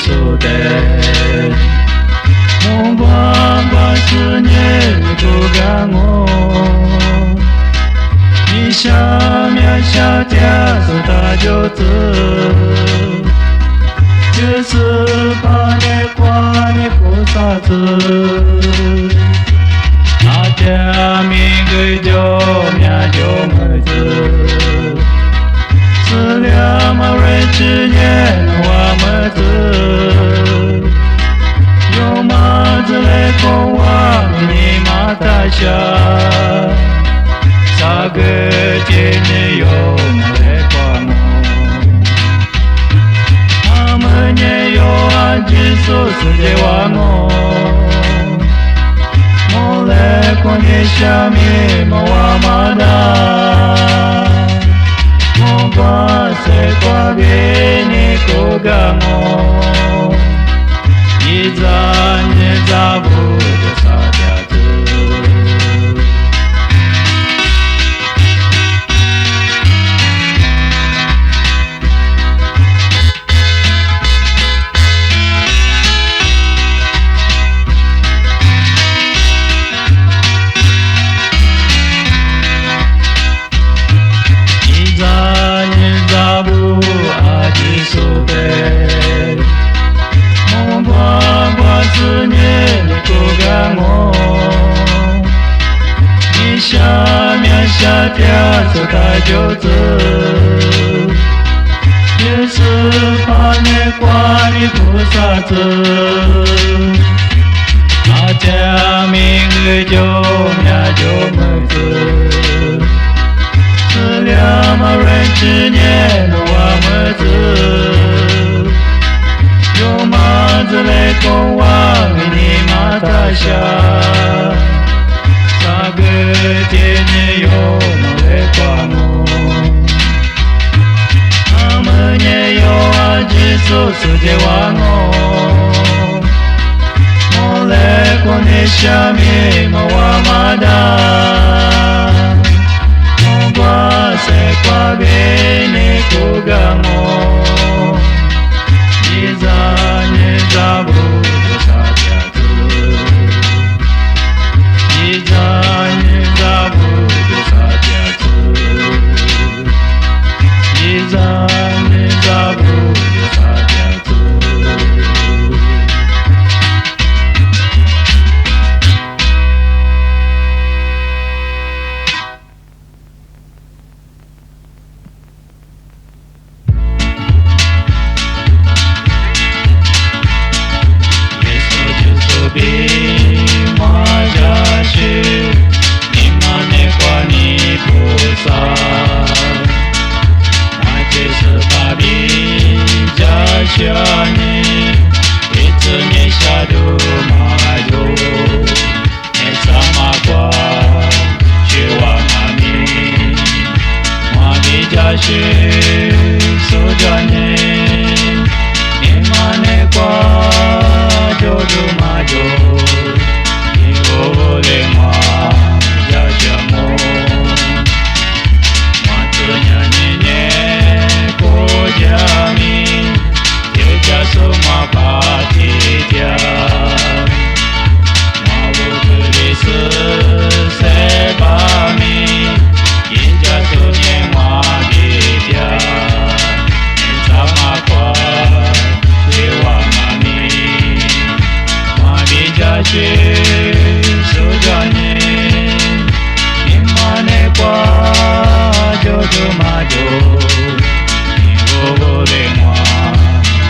sote Mungwamba sunye kugango Nishamya shatya sutajotu Jesu pane kwani kusatu Atya mingu jo mya jo murtu Sulyama rechi yen wa murtu Yoma zile kowa mini matasha Sagete ne yoma le kwamo Amanye yo ajiso suje wango Mole konyesha mi mawamada Mongwase kwa bini kugamo Izanye zabudu satyatu Shatya sutajotu Yesu pane kwani kusatu Atya mingu jo mya jo murtu Sulyama rechi nyen wa murtu Yoma zile kowa mini matasha Sagete yo mole kwamo Amanye yo ajiso suje wango Mole konesha mi mawamada Mongwase kwa bini kugamo Izanye zabudu satyatu Izanye zabudu satyatu Izanye zabudu satyatu Yesu Jesu bi majashi Imane kwani kusa Maje sebabi jashani Itsunye shadu majo Esama kwa shiwa mami Mami jashi sujanye Imane kwa jodu majo Ole ma jajamo Matunya nyenye kojami Yeja soma patidya Mawukurisu sebami Yeja sunye mwagidya Ensama kwa shiwa mami Mwabijashi sujanye Imane kwa jojo majo Nivovole mwa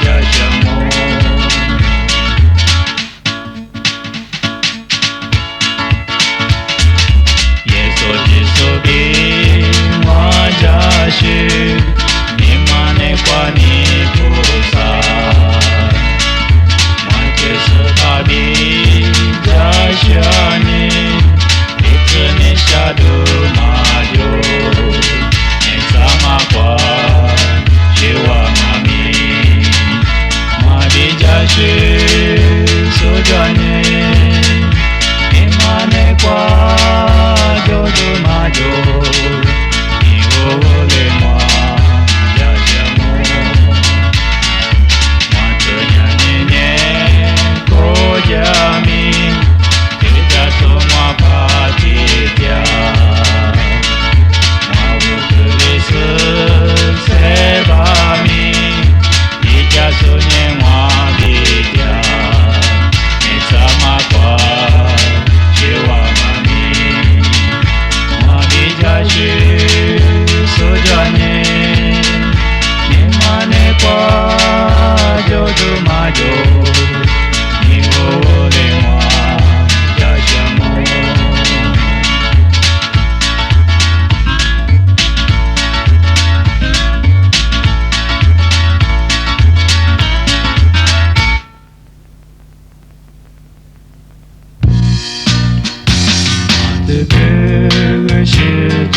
jashamo Yeso jiso bi mwa jashi Imane kwa nikusa Mwache sebabi jashani Itsunye shadu majo Ensama kwa shiwa mami Mwabijashi sujanye Imane kwa jojo majo Nivovole mwa jashamo Matunya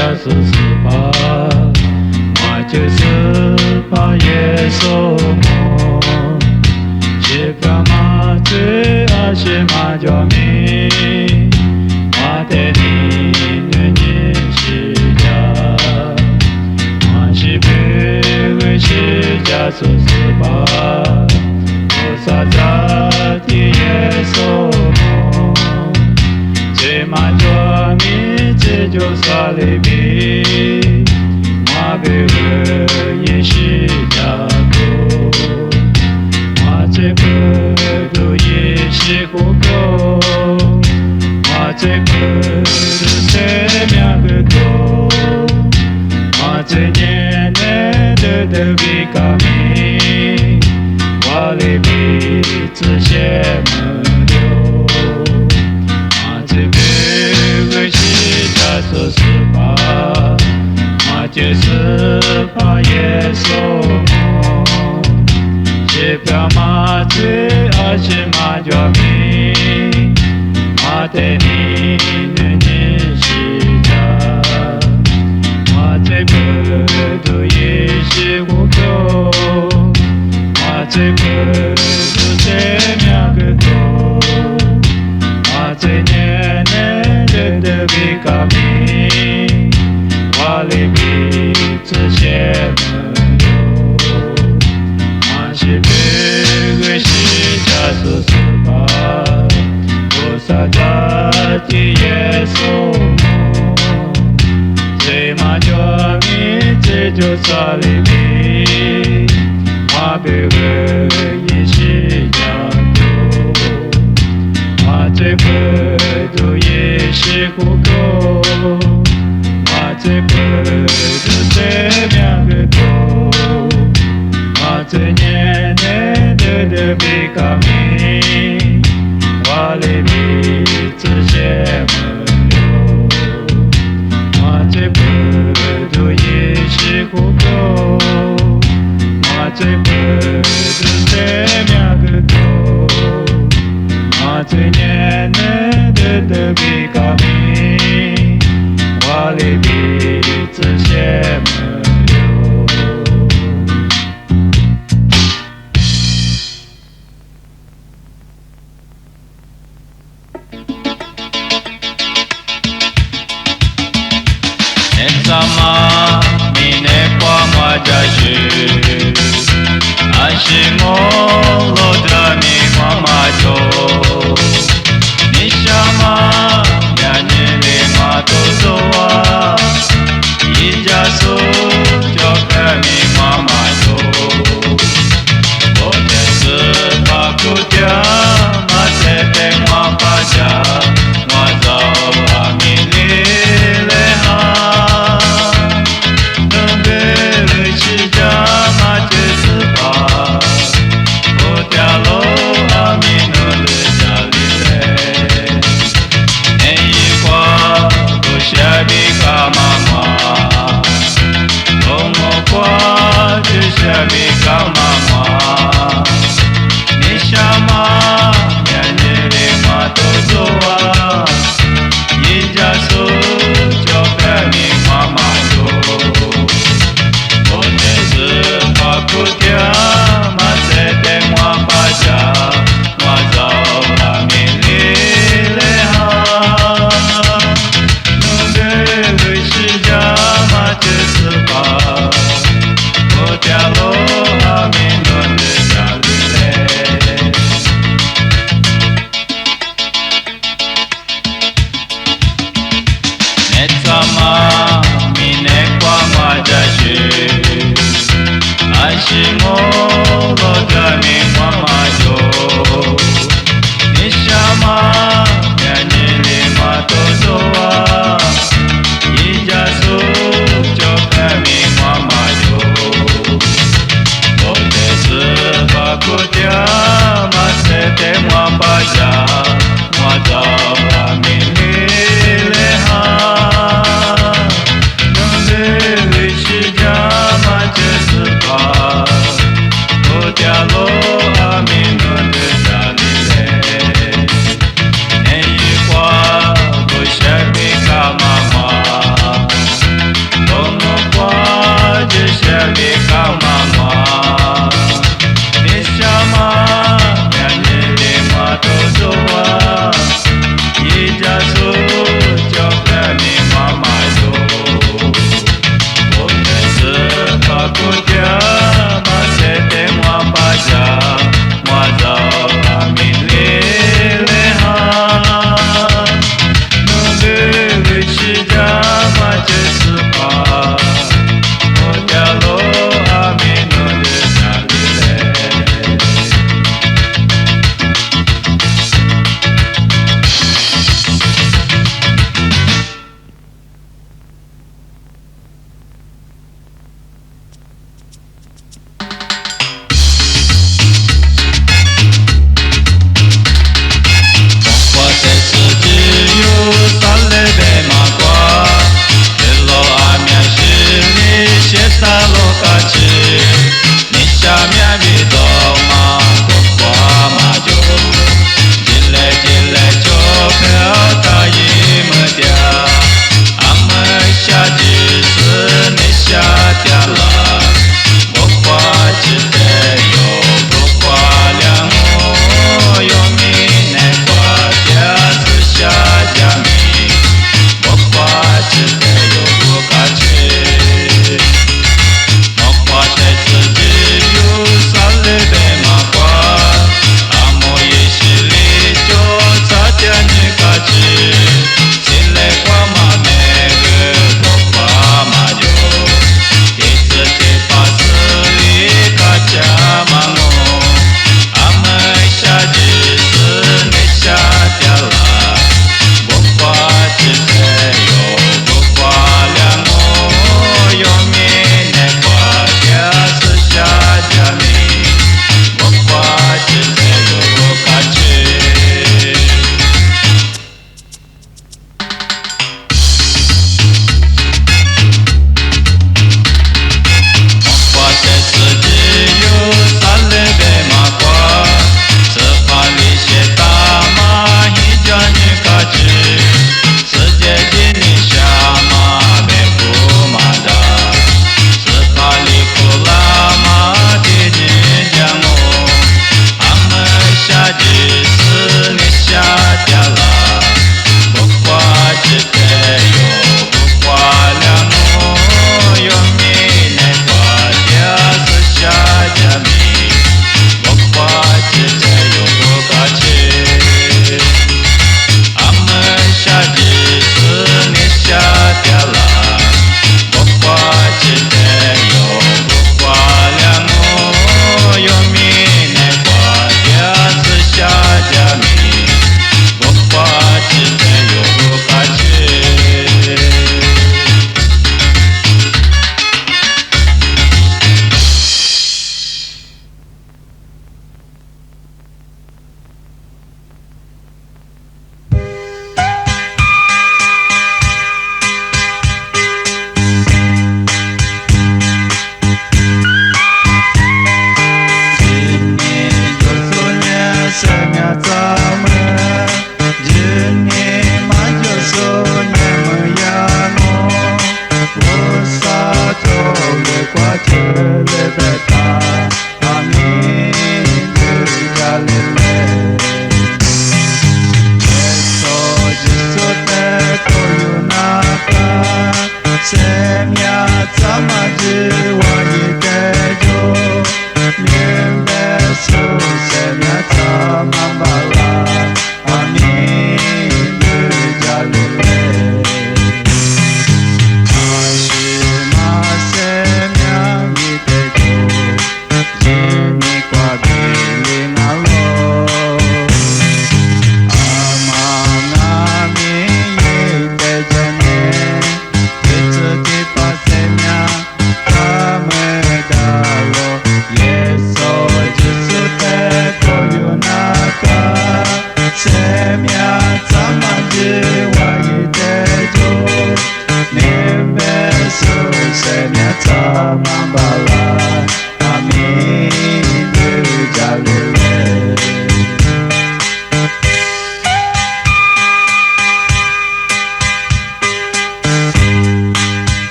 就是吧，我就是把耶稣梦，是吧嘛最爱是嘛叫你，我的你的你是家，我是别个是家就是吧，我啥子的耶稣梦。最嘛叫你这就算了比，我别个也是家国，我这个都也是苦口，我这个是这样个口，我这年的比卡米，我的比这些么流。就是吧，我就是把耶稣梦，是表嘛最爱是嘛叫你，我对你的你是家，我这个都也是苦口，我这个都这样个口，我这年的比卡米，我的比这些朋友，我是别个是家就是吧，我啥子的耶稣梦，最嘛叫你这就算了比，我别个也是家多，我这个都也是苦口，我这个都这样个口，我这年的比卡米，我的比这些朋友，我这个都也是苦口，我这个都这样个口，我这年的比卡米，我的比这些朋友。Sama mine kwa majaji, ashimo lodami kwa majo, nishama yanyele matozoa, ijaso jokami kwa majo, otesu pakutia matete mwapaja, mwazao amilile ha. Dialo amin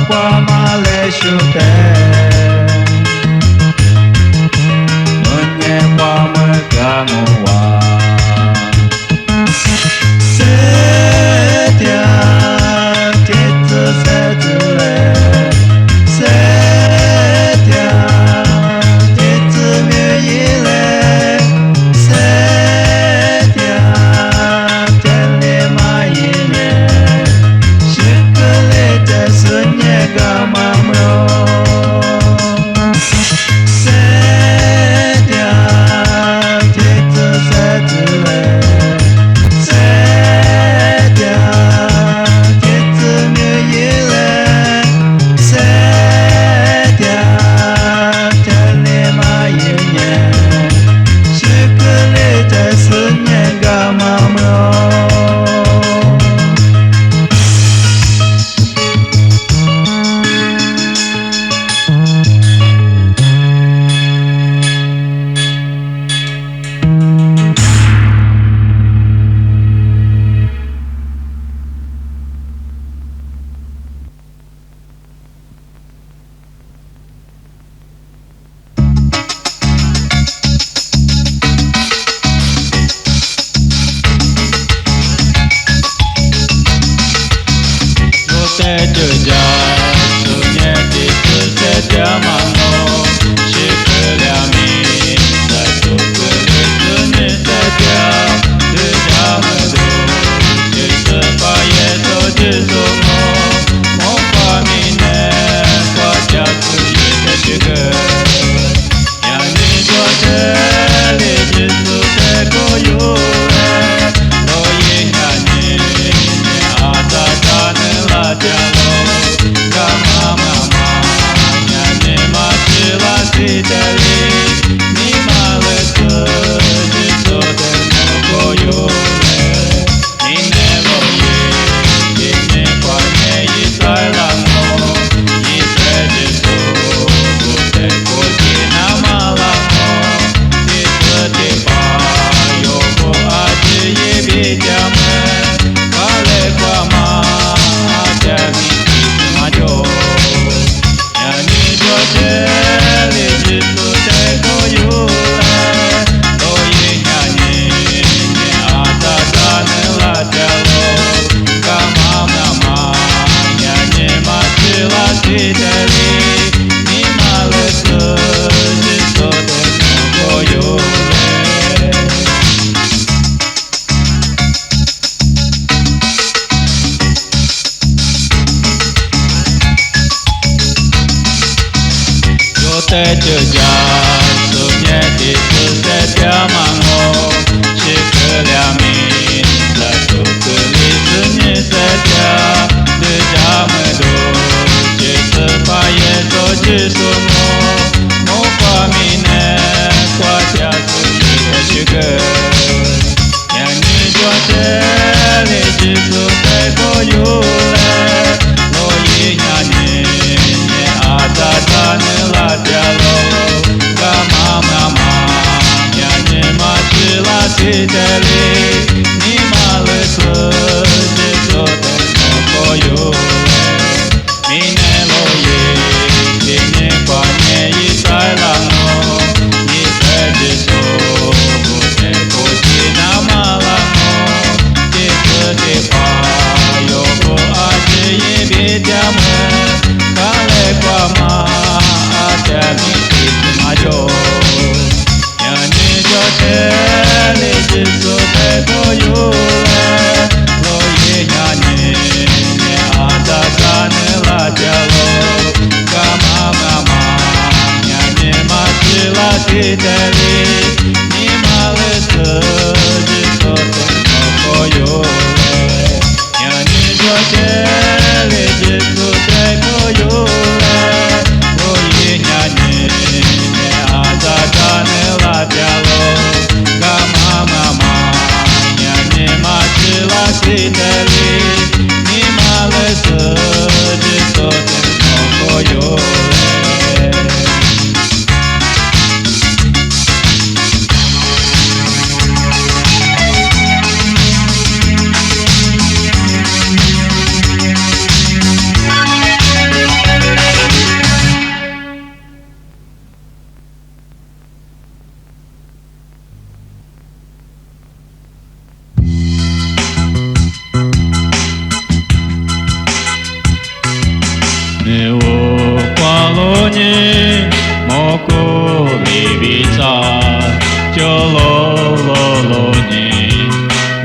kwa maleshute Nunye kwa mwegamuwa Setia Titsu setule Setia Titsu myile Setia Tele mayine Shikulite sunye gamamro Setia Titsu setule Setia Titsu myile Setia Tele mayine Shikulite sunye gamamro Ne o qualoni moku libita jololoni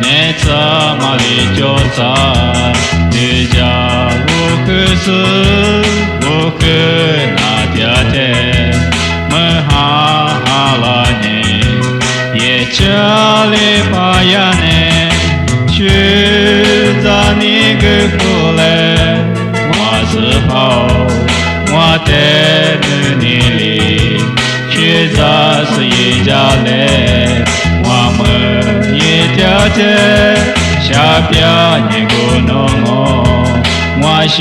ne tsamali josa deja vukusu vuku nadyate mahalani ye chali payane shuzani gukule 自跑，我的女里，学着是一家嘞，我们一条街，下边一个农我，我下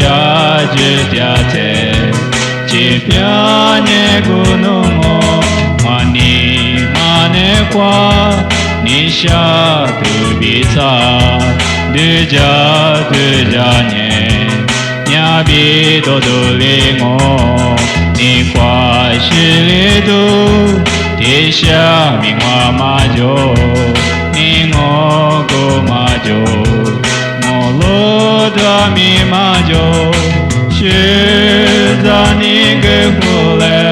去条街，这边一个农我你妈那瓜，你下肚皮擦，对家呢。nhà bi đô đô lê ngô ni qua shi lê đô ti xa mi hoa ma jo ni ngô go ma jo ngô lô đa mi ma jo shi za ni ge hu lê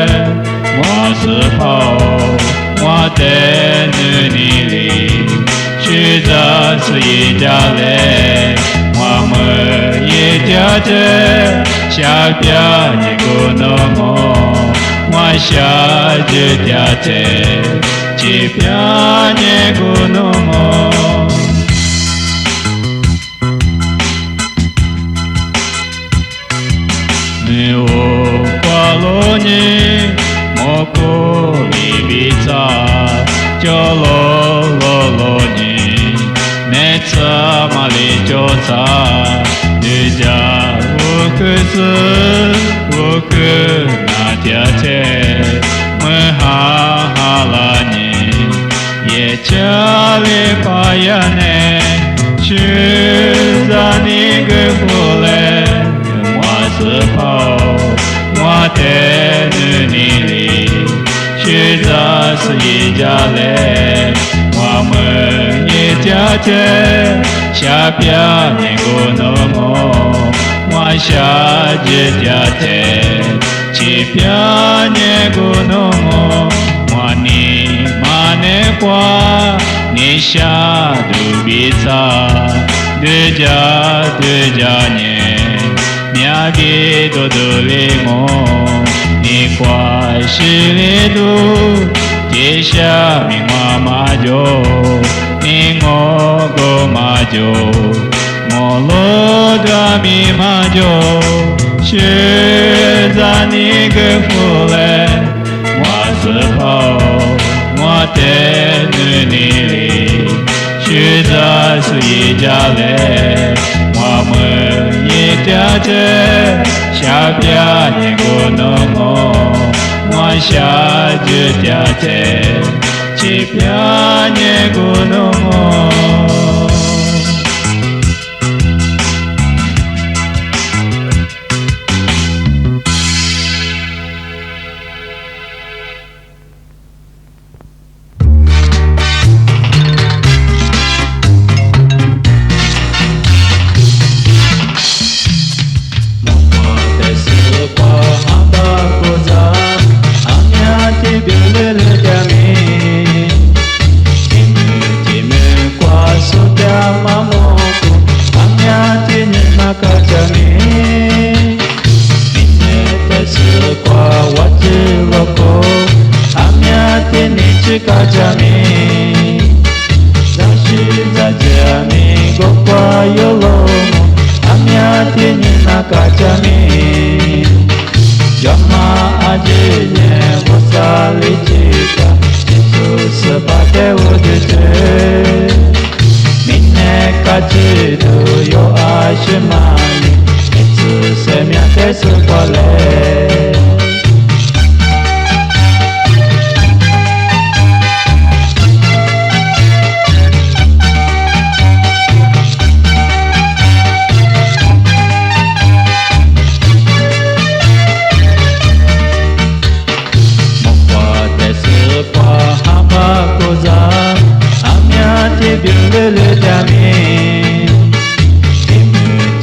hoa sư phao hoa tê nữ ni li shi za sư yi ja lê hoa mơ ye家的下边一个农我，我下去家的这边一个农我。你我挂罗尼莫古里比萨，叫罗尼，那次马里就萨。Deja vukusu vuku nadyate mahalani ye chali payane shuzani gukule mwa sepao mwa te nunili shuza suyi jale mwa me ye jate 下边一个农我，我下去家的，这边一个农我，我你妈那瓜，你下肚皮擦，对家呢，面皮多多嘞我，你瓜是嘞多，这下明妈妈就。ni ngô go ma jo ngô lô đa mi ma jo xue za ni ge fu le wa zi pao wa te nu ni li xue za su yi jia le wa me yi jia jie xia bia ni go no mo wa xia ji jia jie 这边一个农我。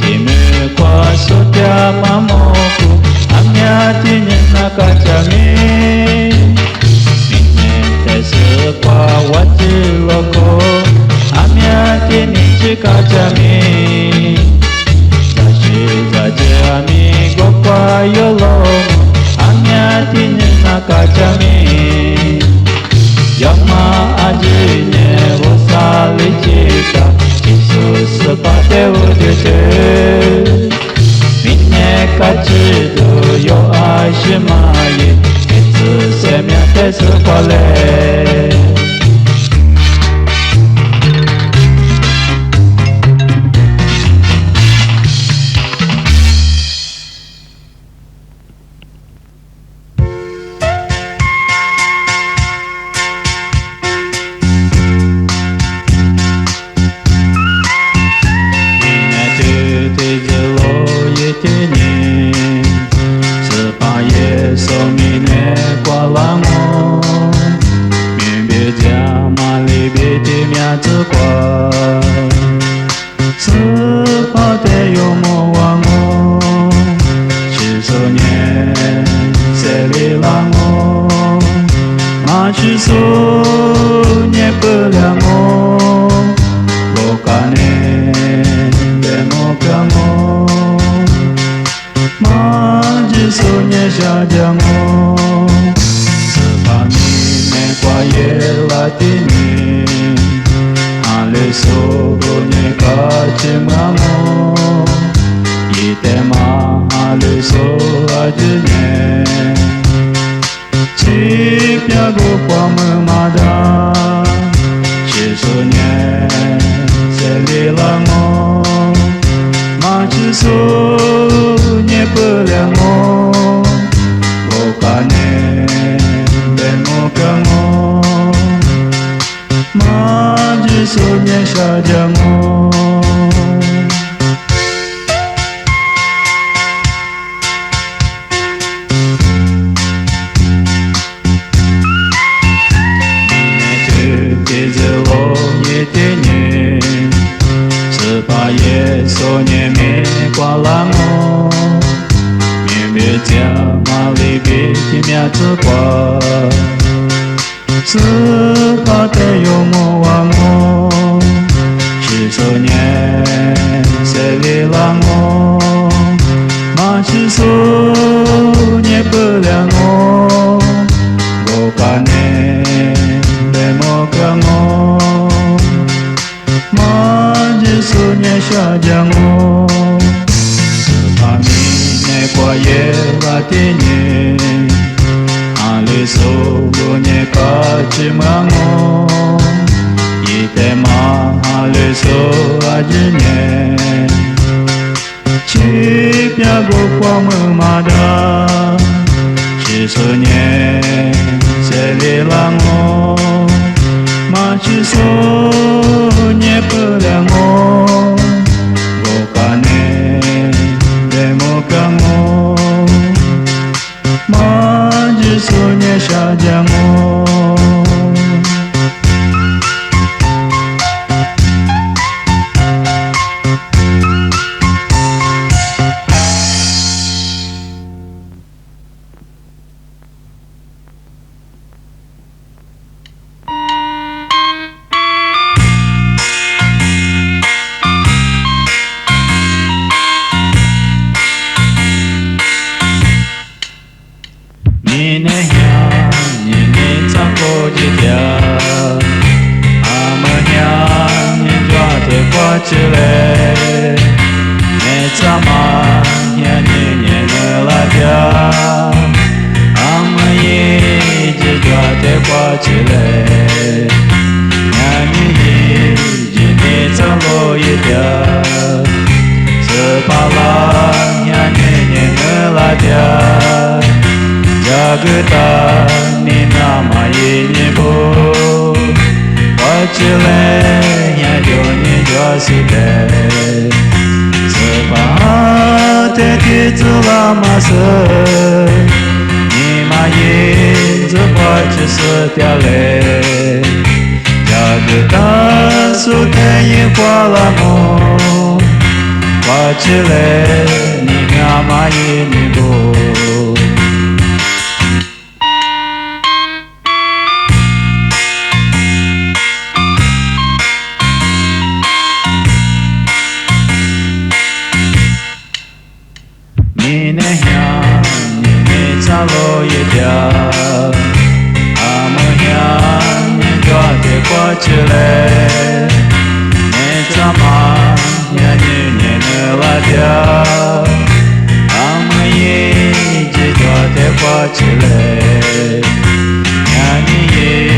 Timu kwa sotia mamoku nakachami Minete sepa wati loko Amiati nichi kachami Zashi zaje amigo kwa yolo Amiati nakachami Yama ajine vosalichika Isus pate udite Mine kachido yo ashimaye Itsu semya tesu kwale Nine hya nine tsalo yedya Amanya nyendwa te kwa chile Nechama nyanye neladya Amaye jidwa te kwa chile Nyanye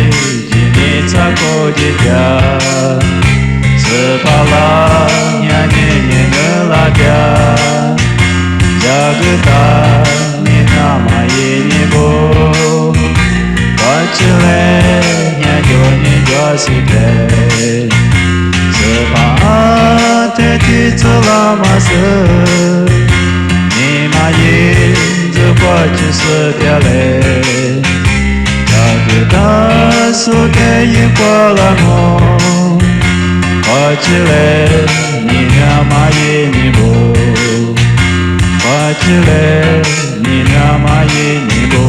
jine tsako jidya Sepala nyanye neladya Jagata ninamaye nibo Pachile nyajo nijo site Sepaate titsalamase Nimaye zepachi setyale Jagata suke yikwalamo Pachile ninamaye nibo Pachile ninamaye nibo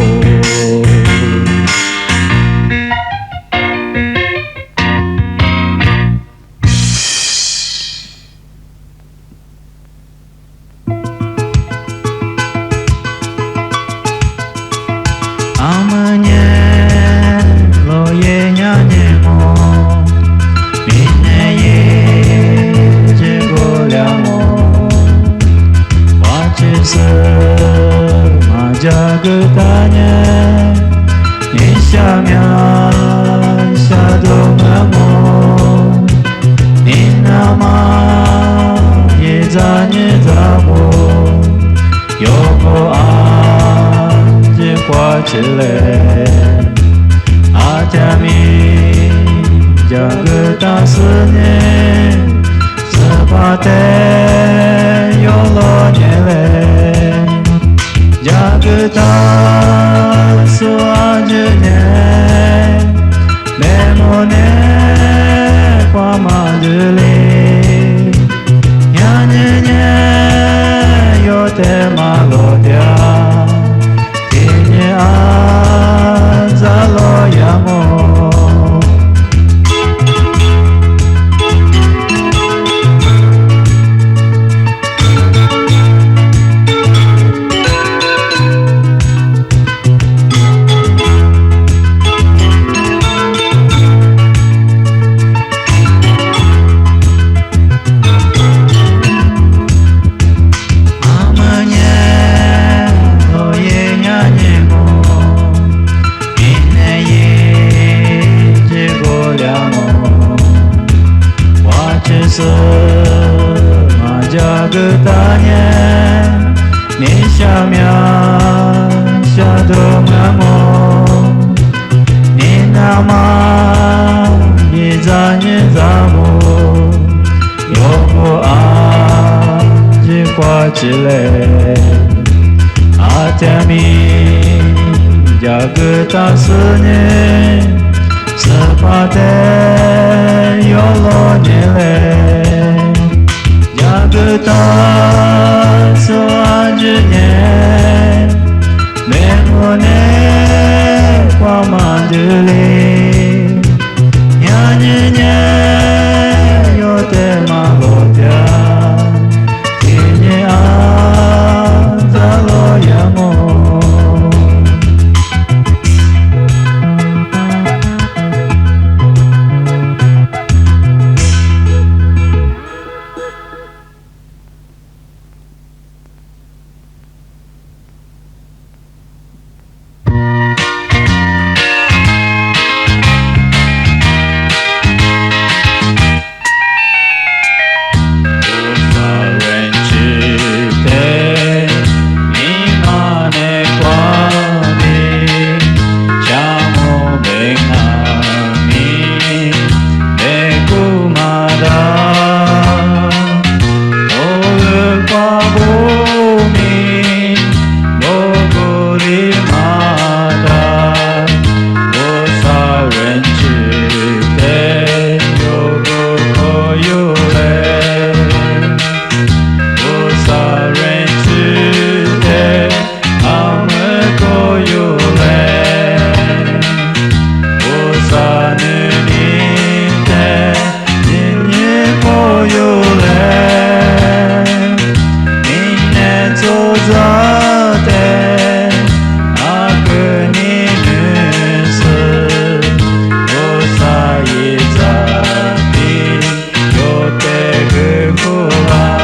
Amanye loye nyanye mo Mineye jegolyamo Pachise Jagatanya Nishamya Shadomamo Ninama Yezanyezamo Yoko Anje Kwachile Atami Jagatasune Sapate Yolo Nyele Jagata suajene Memone kwa manduli Nyanyenye yote malodya Tinye azalo yamo Jagatanya Nishamya Shadomamo Ninama Yizanyezamo Yoko Aji Kwachile Atami Jagatasune Sapate Yolo Nyele Jagata suajene Memone kwa manduli Nyanyenye yote malodya Tinye azalo yamo 자대 아그니 눈스 오사이 자비 요때 그구라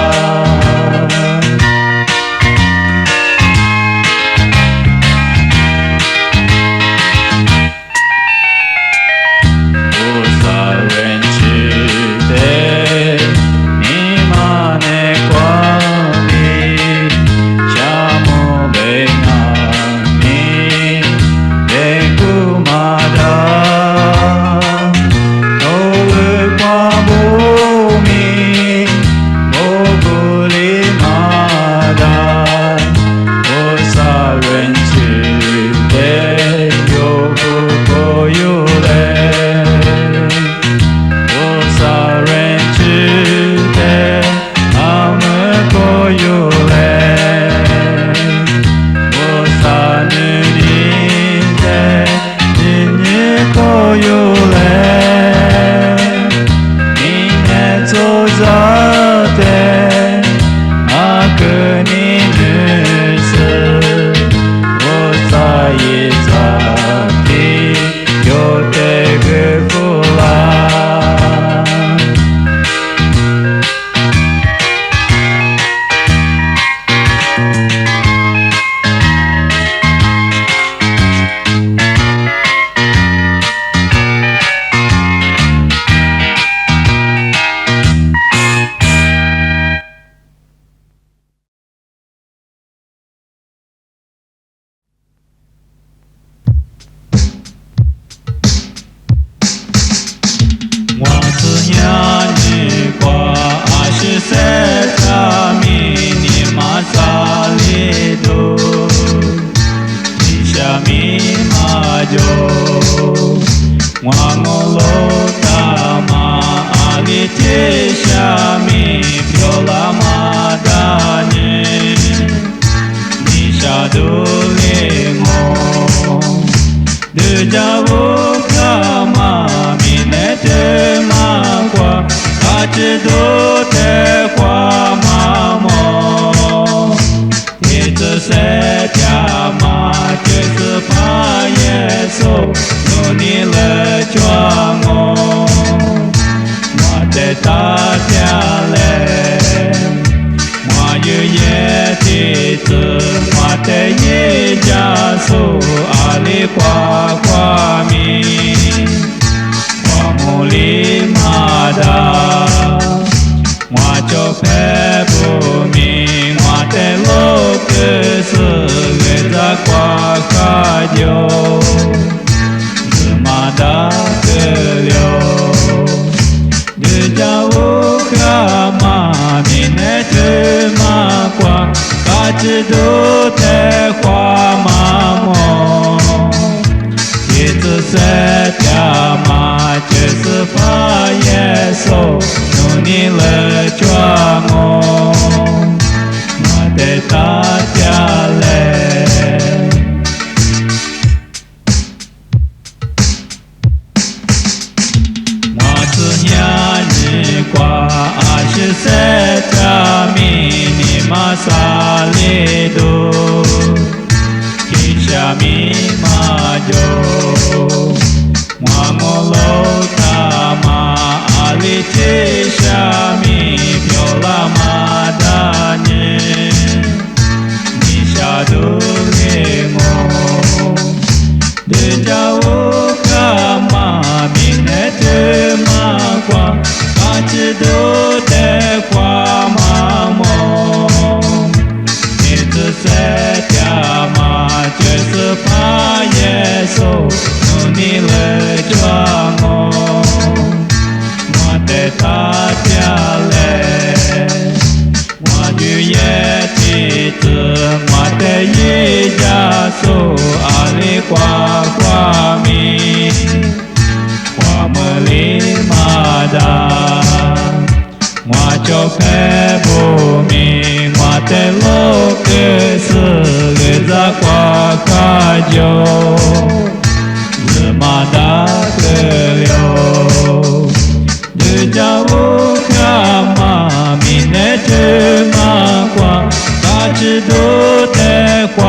Jauh kama minete makwa kacido 的花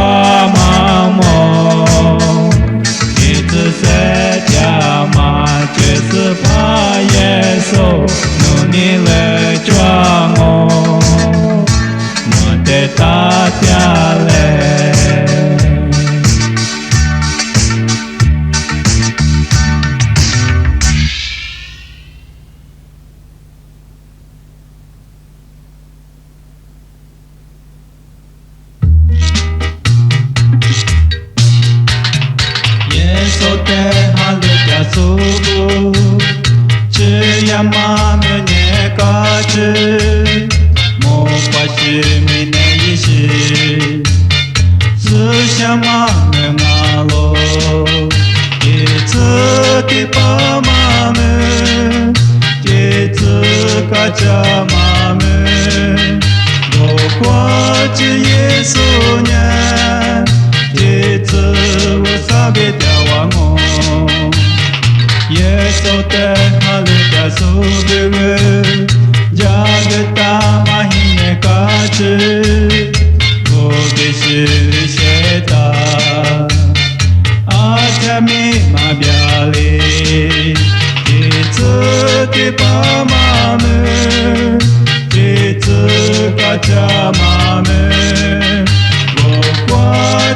茫茫，一直在家嘛，就是怕耶稣努力来抓我，我得打下来。只要妈妈念个字，莫怪是没那意思。只想妈妈阿罗，一直的爸妈们，一直个家妈们，我挂着耶稣呢，一直我撒别掉我。耶稣的哈利亚苏的人，加个大马希耶卡子，我的是谁的？阿加米马比亚里，一直的爸妈们，一直个家妈们，我挂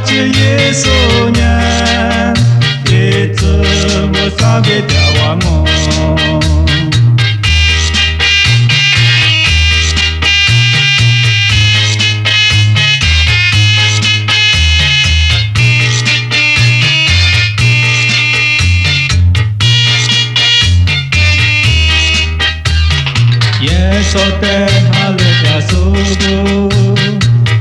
着耶稣呢。一直我撒给掉我，耶稣的哈利亚苏古，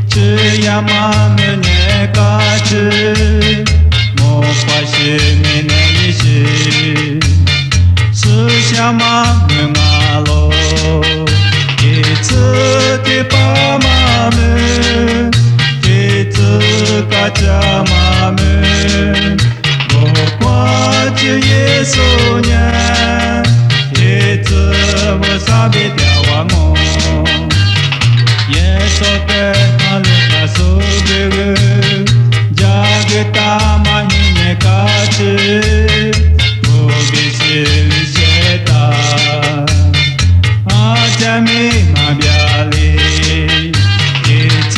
只要妈妈念个字。莫怪是没那意思，只想妈妈阿罗，一直的爸妈们，一直个家妈们，我挂着耶稣呢，一直我撒别掉我，耶稣的哈利亚苏的人，加个大马。卡子，我比是谁的？阿加米马比亚里，一直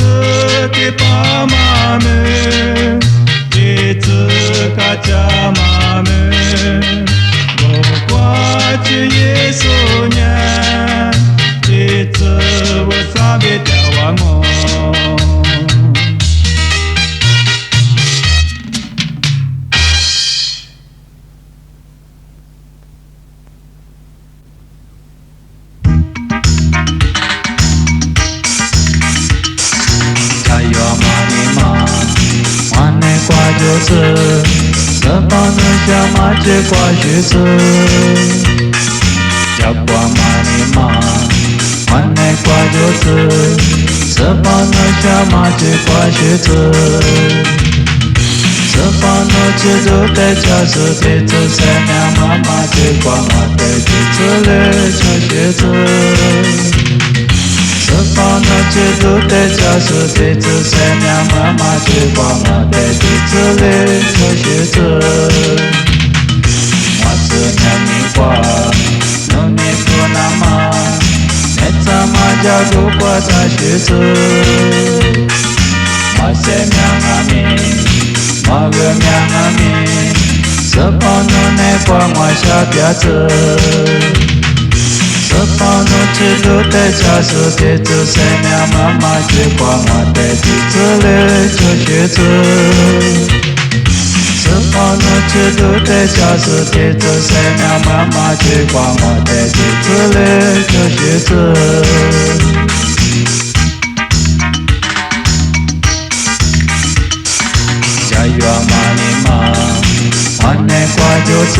的爸妈们，一直个家妈们，我挂着耶稣呢，一直我撒别掉我。这帮人想嘛这挂学子，要挂嘛你嘛，还没挂就子。这帮人想嘛这挂学子，这帮人这都在家是对着三娘妈妈这挂嘛对对子嘞这学子。这帮人这都在家是对着三娘妈妈这挂嘛对对子嘞这学子。我是娘你挂，努力不那么，你怎么叫如果在学子？我是娘阿咪，我个娘阿咪，这帮人来挂我下边子。这帮人这都在家是对着三娘妈妈这挂我对对子嘞这学子。这帮人这都在家是对着三娘妈妈这挂我对对子嘞这学子。家园嘛你嘛，还没挂就子。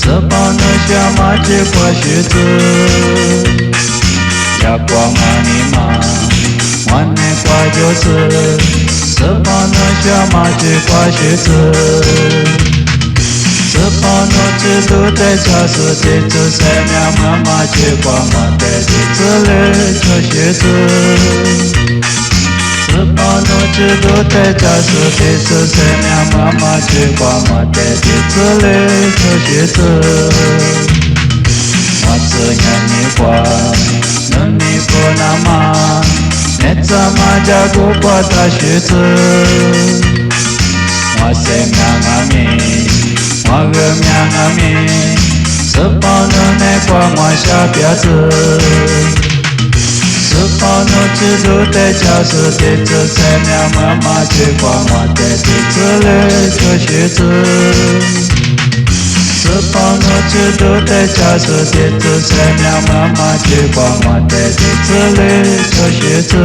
这帮人想嘛这挂学子，要挂嘛你嘛，还没挂就子。这帮人想嘛这挂学子。这帮人这都在家是对着三娘妈妈这挂嘛对对子嘞这学子。Sepano chido te chasu te su se mya mama chi kwa ma te ti tsu le su shi tsu ma tsu nyan ni kwa nun ni ko na ma ne tsa ma ja gu kwa ta shi tsu ma se mya nga mi ma ge mya nga mi Sepano ne kwa ma sha pya tsu Sepano chido te chasu te tsu se mya mama chi kwa ma te ti tsu le su shi tsu Sepano chido te chasu te tsu se mya mama chi kwa ma te ti tsu le su shi tsu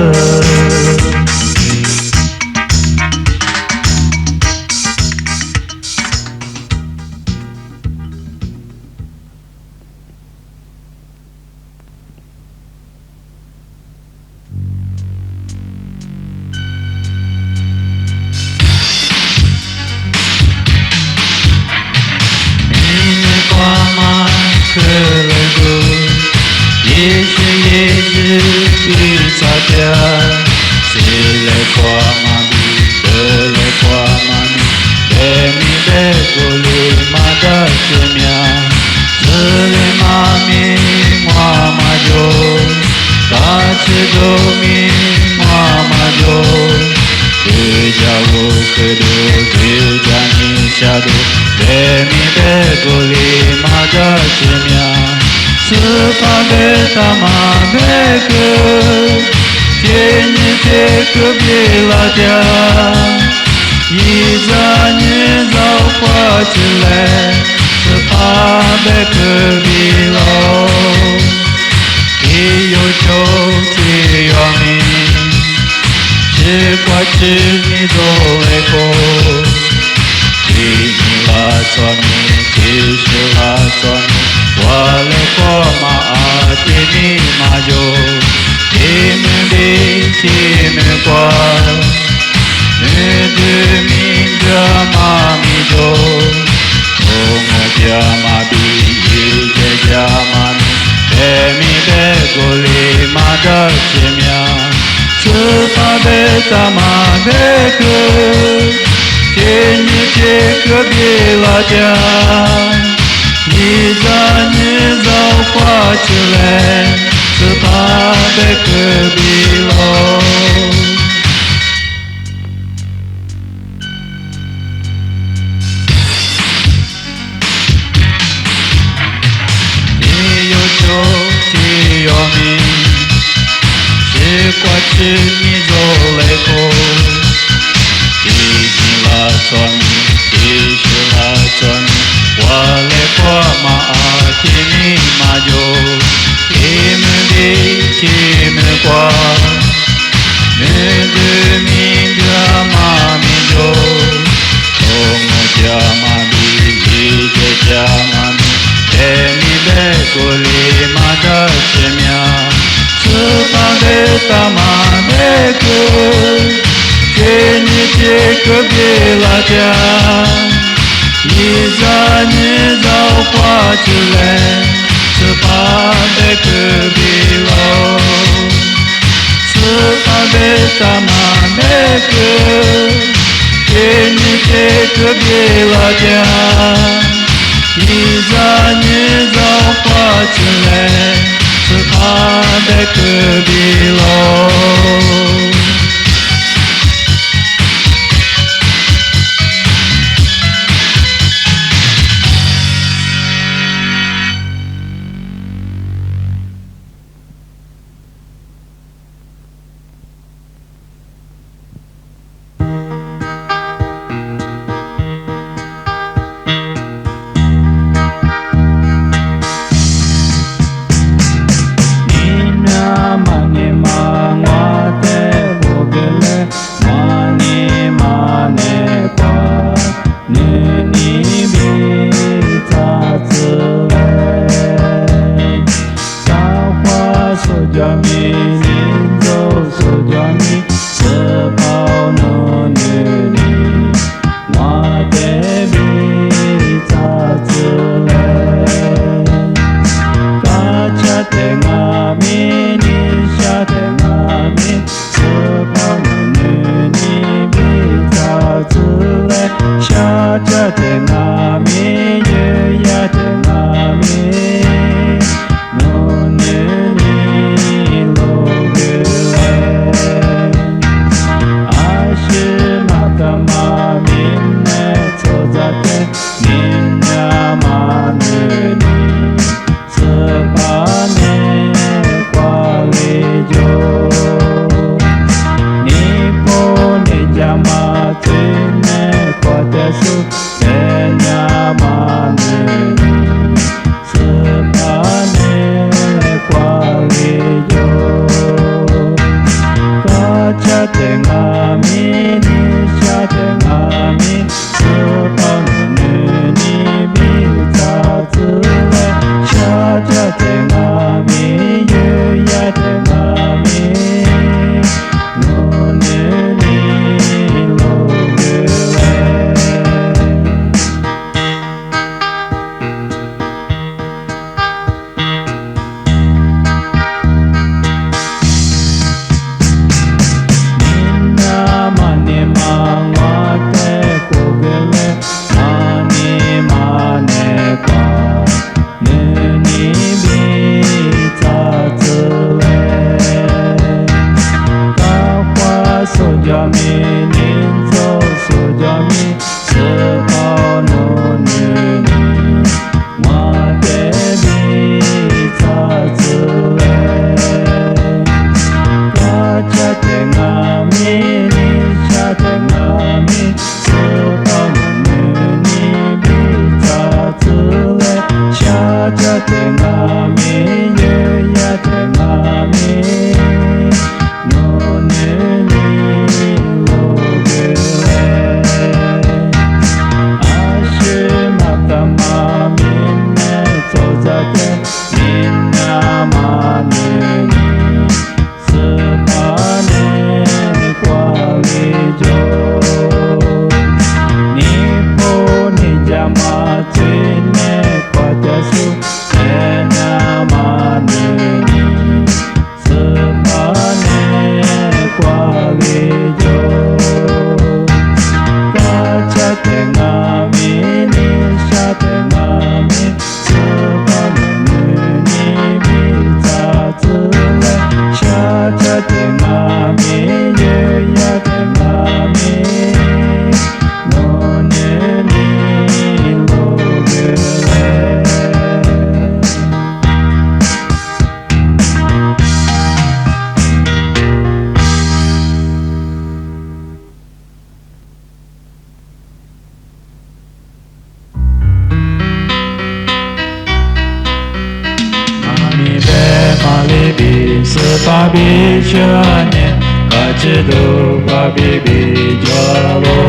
bi cha ne ka chi do pa bi bi jo lo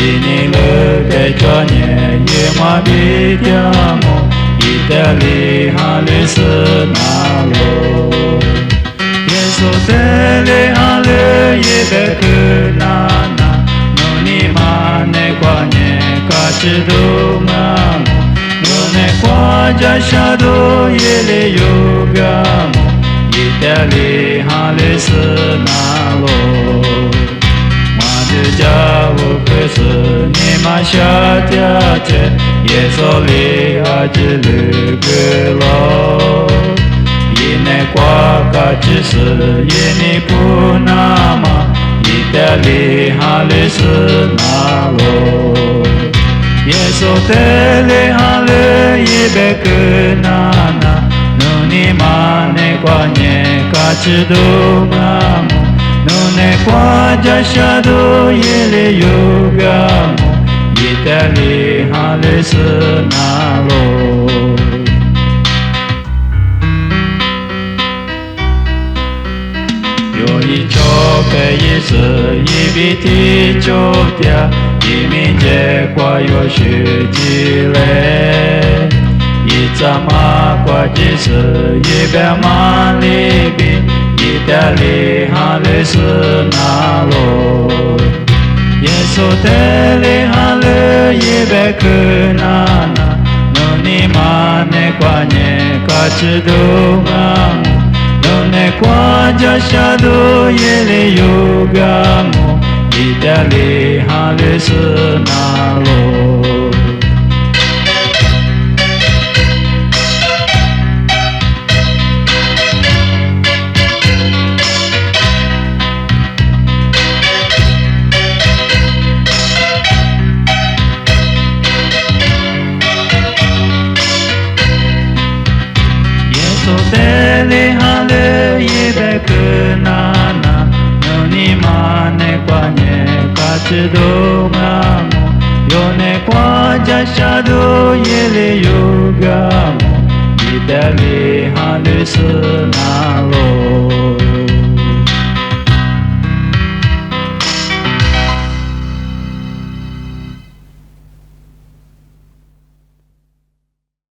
ini le de cha ne ye ma bi ja mo itali hale na lo yeso tele hale ye be na na no ni ma ne kwa ne ka chi do ma mo no ne kwa ja sha do ye le yoga mo itali hale na lo ma de ja wo pe se ni ma sha tia che ye so le a che le ke lo ye ne kwa ka chi se ye ni pu na ma itali hale na lo yeso tele hale ye be ke na na no ni ma ne kwa nye ka chi do ma mo no ne kwa ja sha do ye le yoga mo itali hale na lo yo yi cho pe ye se ye bi ti cho tia yi mi je kwa yo shi ji le yi za ma kwa ji se ye be ma li bi yi da li ha le se na lo ye so te li ha le ye be ke na na no ni ma ne kwa nye ka chi do ma mo no ne kwa ja sha do ye le yoga mo itali hale na lo yeso tele hale ye be ke na na no ni ma ne kwa nye ka chi do ma mo yo ne kwa ja sha do ye le yoga mo itali hale na